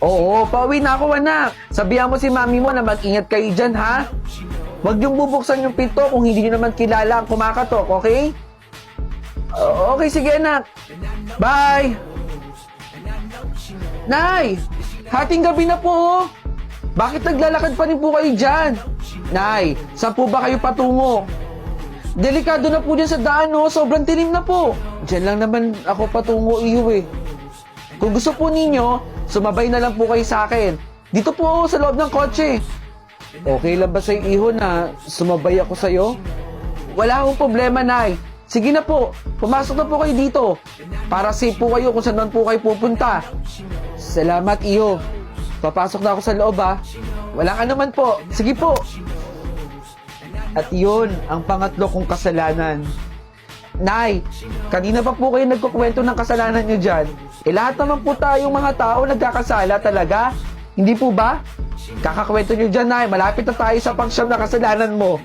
Oo, pauwi na ako anak. Sabihan mo si mami mo na mag-ingat kayo dyan ha. Huwag niyong bubuksan yung pinto kung hindi niyo naman kilala ang kumakatok, okay? Okay, sige anak. Bye! Nay! Hating gabi na po oh. Bakit naglalakad pa rin po kayo dyan? Nay, saan po ba kayo patungo? Delikado na po dyan sa daan oh. Sobrang tilim na po. Diyan lang naman ako patungo iyo eh. Kung gusto po ninyo, sumabay na lang po kayo sa akin. Dito po ako sa loob ng kotse. Okay lang ba sa'yo, iho, na sumabay ako sa'yo? Wala akong problema, Nay. Sige na po, pumasok na po kayo dito. Para safe po kayo kung saan po kayo pupunta. Salamat, iho. Papasok na ako sa loob, ha. Walang anuman po. Sige po. At yun, ang pangatlo kong kasalanan. Nay, kanina pa po kayo nagkukwento ng kasalanan nyo dyan. Lahat naman po tayong mga tao nagkakasala talaga. Hindi po ba? Kakakwento nyo dyan, Nay. Malapit na tayo sa pangsyam na kasalanan mo.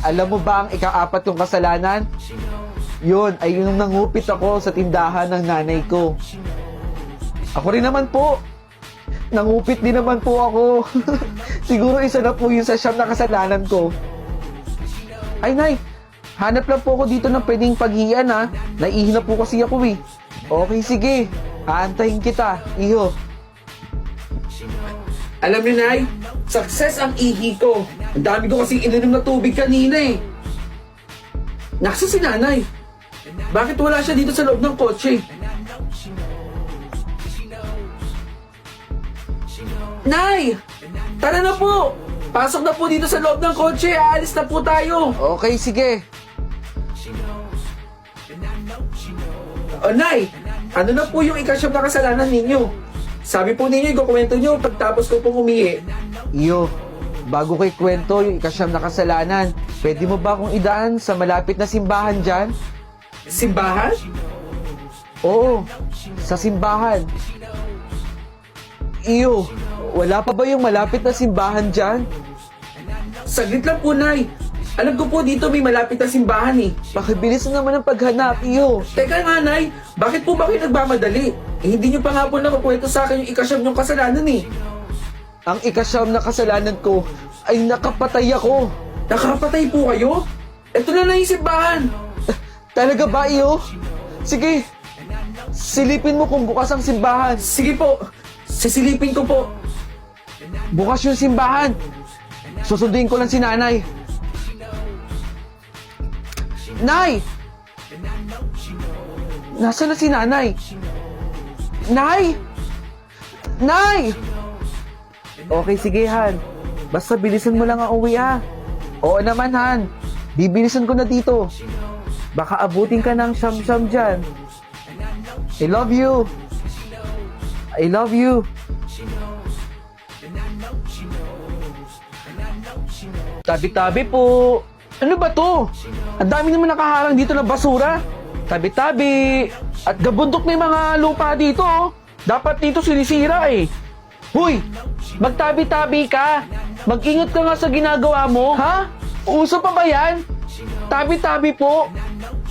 Alam mo ba ang ika-4 kong kasalanan? Yun, ay yung nangupit ako sa tindahan ng nanay ko. Ako rin naman po. Nangupit din naman po ako. Siguro isa na po yun sa siyam na kasalanan ko. Ay, Nay. Hanap lang po ako dito ng pwedeng paghiyan, ha. Naiihi na po kasi ako, eh. Okay, sige. Aantayin kita, iho. Alam niyo, Nay, success ang ihi ko. Ang dami ko kasing ininom na tubig kanina, eh. Naksa si Nanay. Bakit wala siya dito sa loob ng kotse? Nay! Tara na po! Pasok na po dito sa loob ng kotse. Aalis na po tayo. Okay, sige. Nay! Ano na po yung ika-9 na kasalanan ninyo? Sabi po ninyo, ikukwento nyo pagtapos ko pong umihi. Iyo, bago kay kwento yung ika-9 na kasalanan, pwede mo ba akong idaan sa malapit na simbahan dyan? Simbahan? Oo, sa simbahan. Iyo, wala pa ba yung malapit na simbahan dyan? Saglit lang po, Nay. Alam ko po dito may malapit na simbahan eh. Pakibilis na naman ang paghanap, iyo. Teka nga, Nay. Bakit po ba kayo nagmamadali? Hindi nyo pa nga po nakukwento sa akin yung ika-9 yung kasalanan eh. Ang ika-9 na kasalanan ko ay nakapatay ako. Nakapatay po kayo? Ito na yung simbahan. Talaga ba, iyo? Sige. Silipin mo kung bukas ang simbahan. Sige po. Sisilipin ko po. Bukas yung simbahan. Susunduin ko lang si Nanay. Nay! Nasaan na si Nanay? Nay! Nay! Okay, sige, Han. Basta bilisan mo lang ang uwi, ha? Oo naman, Han. Bibilisan ko na dito. Baka abutin ka ng siyam-siyam dyan. I love you. I love you. Tabi-tabi po. Ano ba to? Ang dami naman nakaharang dito na basura. Tabi-tabi. At gabundok na yung mga lupa dito, oh. Dapat dito sinisira, eh. Huy! Magtabi-tabi ka. Mag-ingat ka nga sa ginagawa mo. Ha? Uso pa ba yan? Tabi-tabi po.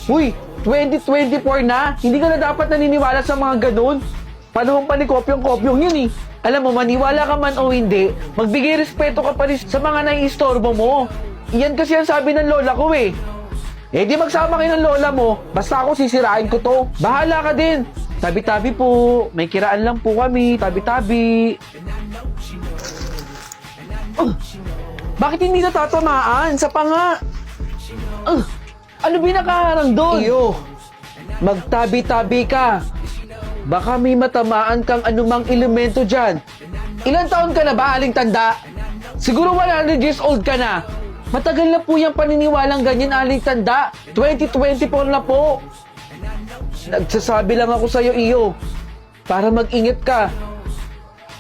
Huy! 2024 na. Hindi ka na dapat naniniwala sa mga ganun. Panahon pa ni kopyong-kopyong yun, eh. Alam mo, maniwala ka man o hindi, magbigay respeto ka pa rin sa mga naiistorbo mo. Iyan kasi ang sabi ng lola ko eh. Eh di magsama kayo ng lola mo, basta ako sisirain ko to. Bahala ka din. Tabi-tabi po, may kiraan lang po kami, tabi-tabi. Bakit hindi natatamaan? Sa panga. Ano binakaharang doon? Iyo, magtabi-tabi ka. Baka may matamaan kang anumang elemento dyan. Ilang taon ka na ba, aling tanda? Siguro 100 years old ka na. Matagal na po yung paniniwalang ganyan, aling tanda. 2024 na po. Nagsasabi lang ako sa'yo, iyo. Para mag-ingat ka.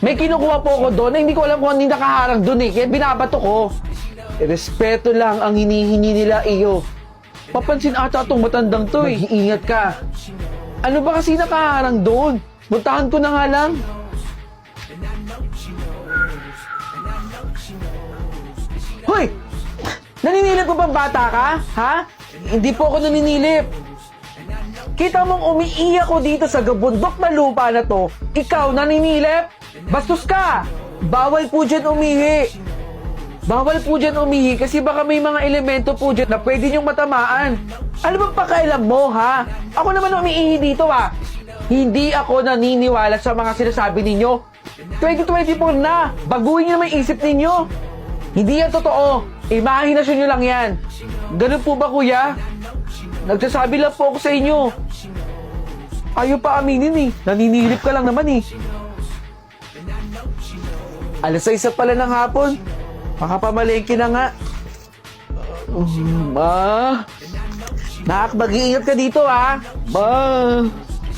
May kinukuha po ako doon na hindi ko alam kung hindi nakaharang doon eh. Kaya binabato ko. Respeto lang ang hinihingi nila, iyo. Papansin ata itong matandang to eh. Mag-iingat ka. Ano ba kasi nakaharang doon? Puntahan ko na nga lang. Hoy! Naninilip ko bang bata ka? Ha? Hindi po ako naninilip. Kita mong umiiyak ko dito sa gabundok na lupa na to. Ikaw naninilip? Bastos ka! Bawal po dyan umihi. Bawal po dyan umihi kasi baka may mga elemento po dyan na pwede niyong matamaan. Ano bang pakailam mo, ha? Ako naman umiihi dito, ha? Hindi ako naniniwala sa mga sinasabi ninyo. 2024 na! Baguhin niyo naman isip ninyo. Hindi yan totoo. Imahinasyon niyo lang yan. Ganun po ba, kuya? Nagsasabi lang po ako sa inyo. Ayaw pa aminin eh. Naninilip ka lang naman eh. 6:00 pala ng hapon. Makapamalengke na nga. Ma. Nak, mag-iingat ka dito ha. Ma.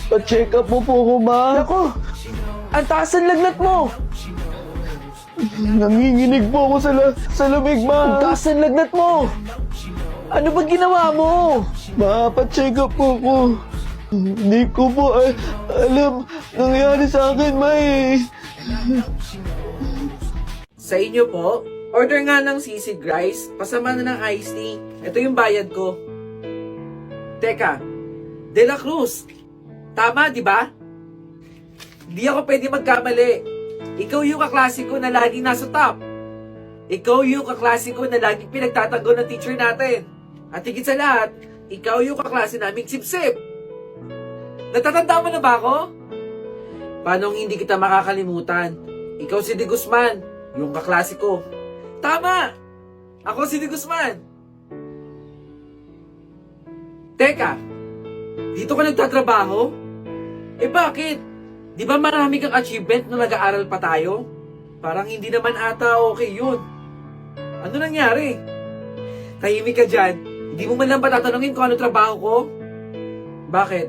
Pa-check up mo po ako, ma. Naku. Ang taas ang lagnat mo. Nanginginig po ako sa lamig, ma. Ang taas ang lagnat mo. Ano ba ginawa mo? Ma, pa-check up po ako. Hindi ko po alam nangyari sa akin, ma eh. Sa inyo po, order nga ng sisig rice, pasama na ng iced tea. Ito yung bayad ko. Teka, De La Cruz, tama di ba? Di ako pwede magkamali. Ikaw yung kaklase ko na laging nasa top. Ikaw yung kaklase ko na laging pinagtatanggol ng teacher natin. At higit sa lahat, ikaw yung kaklase naming sip-sip. Natatanda mo na ba ako? Paano hindi kita makakalimutan? Ikaw si De Guzman, yung kaklase ko. Tama! Ako si De Guzman. Teka, dito ka nagtatrabaho? Eh bakit? Di ba marami kang achievement nung nag-aaral pa tayo? Parang hindi naman ata okay yun. Ano nangyari? Tahimik ka dyan. Hindi mo man lang ba tatanungin kung ano trabaho ko? Bakit?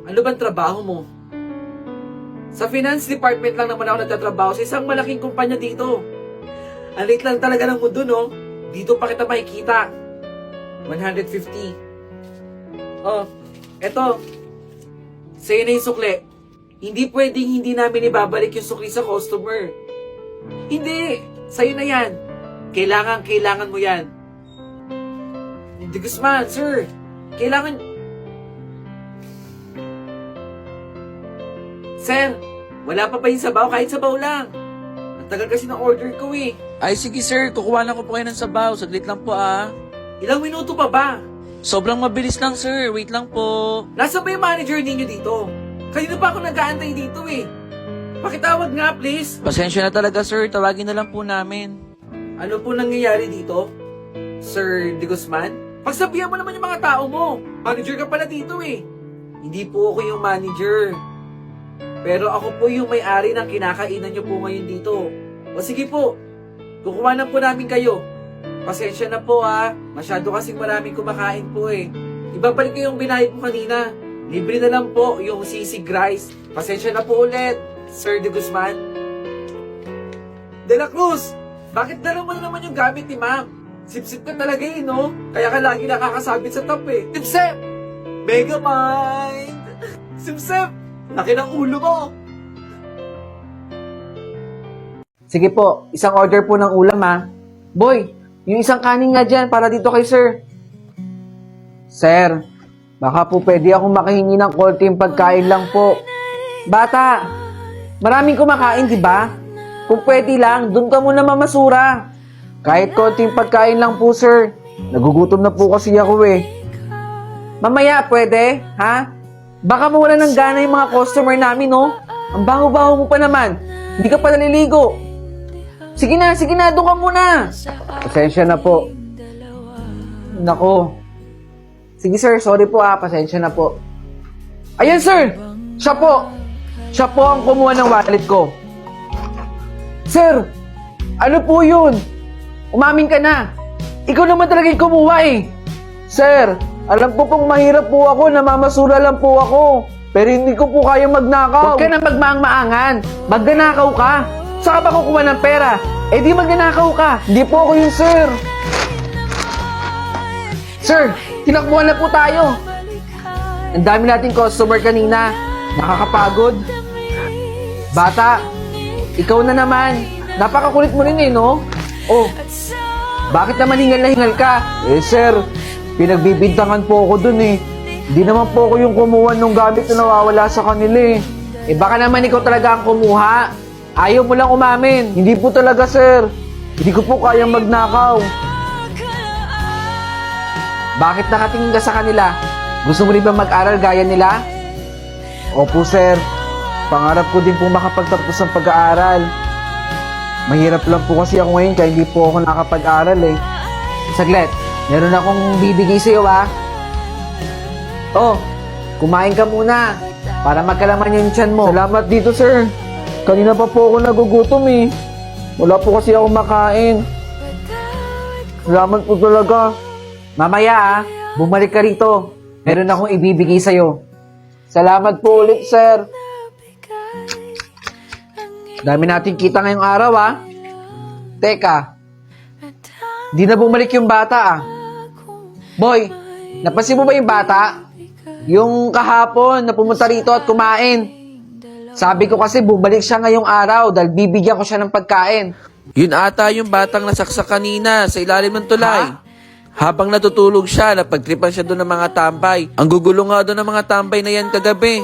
Ano bang trabaho mo? Sa finance department lang naman ako nagtatrabaho sa isang malaking kumpanya dito. Ang liit lang talaga ng mundo, no? Dito pa kita makikita. 150. Oh, eto. Sa'yo na yung sukli. Hindi pwedeng hindi namin ibabalik yung sukli sa customer. Hindi! Sa'yo na yan. Kailangan mo yan. De Guzman, sir. Kailangan... Sir, wala pa yung sabaw? Kahit sabaw lang. Ang tagal kasi ng order ko eh. Ay sige sir, kukuha lang ko po kayo ng sabaw. Saglit lang po ah. Ilang minuto pa ba? Sobrang mabilis lang sir, wait lang po. Nasaan ba yung manager ninyo dito? Kanina pa ako nag-aantay dito eh. Pakitawag nga please. Pasensya na talaga sir, tawagin na lang po namin. Ano po nangyayari dito? Sir De Guzman? Pagsabihan mo naman yung mga tao mo. Manager ka pala dito eh. Hindi po ako yung manager. Pero ako po yung may-ari ng kinakainan nyo po ngayon dito. O sige po, kukuha na po namin kayo. Pasensya na po ha. Masyado kasing maraming kumakain po eh. Ibabalik ko yung binayad mo kanina. Libre na lang po yung sisig rice. Pasensya na po ulit, Sir De Guzman. De La Cruz, bakit dala mo na naman yung gamit ni ma'am? Sip-sip ka talaga eh, no? Kaya ka lagi nakakasabit sa top eh. Sip-sip! Megamind! Sip-sip! Laki ng ulo mo! Sige po, isang order po ng ulam ha. Boy, yung isang kanin nga dyan para dito kay sir. Sir, baka po pwede akong makahingi ng konting pagkain lang po. Bata, maraming kumakain, di ba? Kung pwede lang, dun ka muna mamasura. Kahit konting pagkain lang po, sir. Nagugutom na po kasi ako eh. Mamaya, pwede? Ha? Baka mawala ng gana yung mga customer namin, no? Ang baho-baho mo pa naman. Hindi ka pa naliligo. Sige na, doon ka muna. Pasensya na po. Nako. Sige sir, sorry po pasensya na po. Ayan sir, siya po. Siya po ang kumuha ng wallet ko. Sir, ano po yun? Umamin ka na. Ikaw naman talaga yung kumuha eh. Sir, alam ko pong mahirap po ako, namamasura lang po ako. Pero hindi ko po kaya magnakaw. Huwag ka na magmaang-maangan. Magnanakaw ka. Saan ka ba kukuha ng pera? Eh di magnanakaw ka. Hindi po ako yung sir. Sir, tinakbuhan na po tayo. Ang dami nating customer kanina. Nakakapagod. Bata, ikaw na naman. Napakakulit mo rin eh, no? Oh, bakit naman hingal na hingal ka? Eh sir, pinagbibintangan po ako dun eh. Hindi naman po ako yung kumuha nung gamit na nawawala sa kanila eh. Eh baka naman ikaw talaga ang kumuha. Ayaw mo lang umamin. Hindi po talaga, sir. Hindi ko po kayang magnakaw. Bakit nakatingin ka sa kanila? Gusto mo rin ba mag-aral gaya nila? Opo, sir. Pangarap ko din po makapagtapos ng pag-aaral. Mahirap lang po kasi ako ngayon kaya hindi po ako nakapag-aral eh. Saglit, meron akong bibigay sa'yo ah. Oh, kumain ka muna para magkalaman yung tiyan mo. Salamat dito, sir. Kanina pa po ako nagugutom eh. Wala po kasi ako makain. Salamat po talaga. Mamaya ah, bumalik ka rito. Meron akong ibibigay sa'yo. Salamat po ulit, sir. Dami natin kita ngayong araw ah. Teka, di na bumalik yung bata ah. Boy, napansin mo ba yung bata? Yung kahapon na pumunta rito at kumain. Sabi ko kasi bumalik siya ngayong araw dahil bibigyan ko siya ng pagkain. Yun ata yung batang nasaksak kanina sa ilalim ng tulay. Ha? Habang natutulog siya, napagtripan siya doon ng mga tambay. Ang gugulo nga doon ng mga tambay na yan kagabi.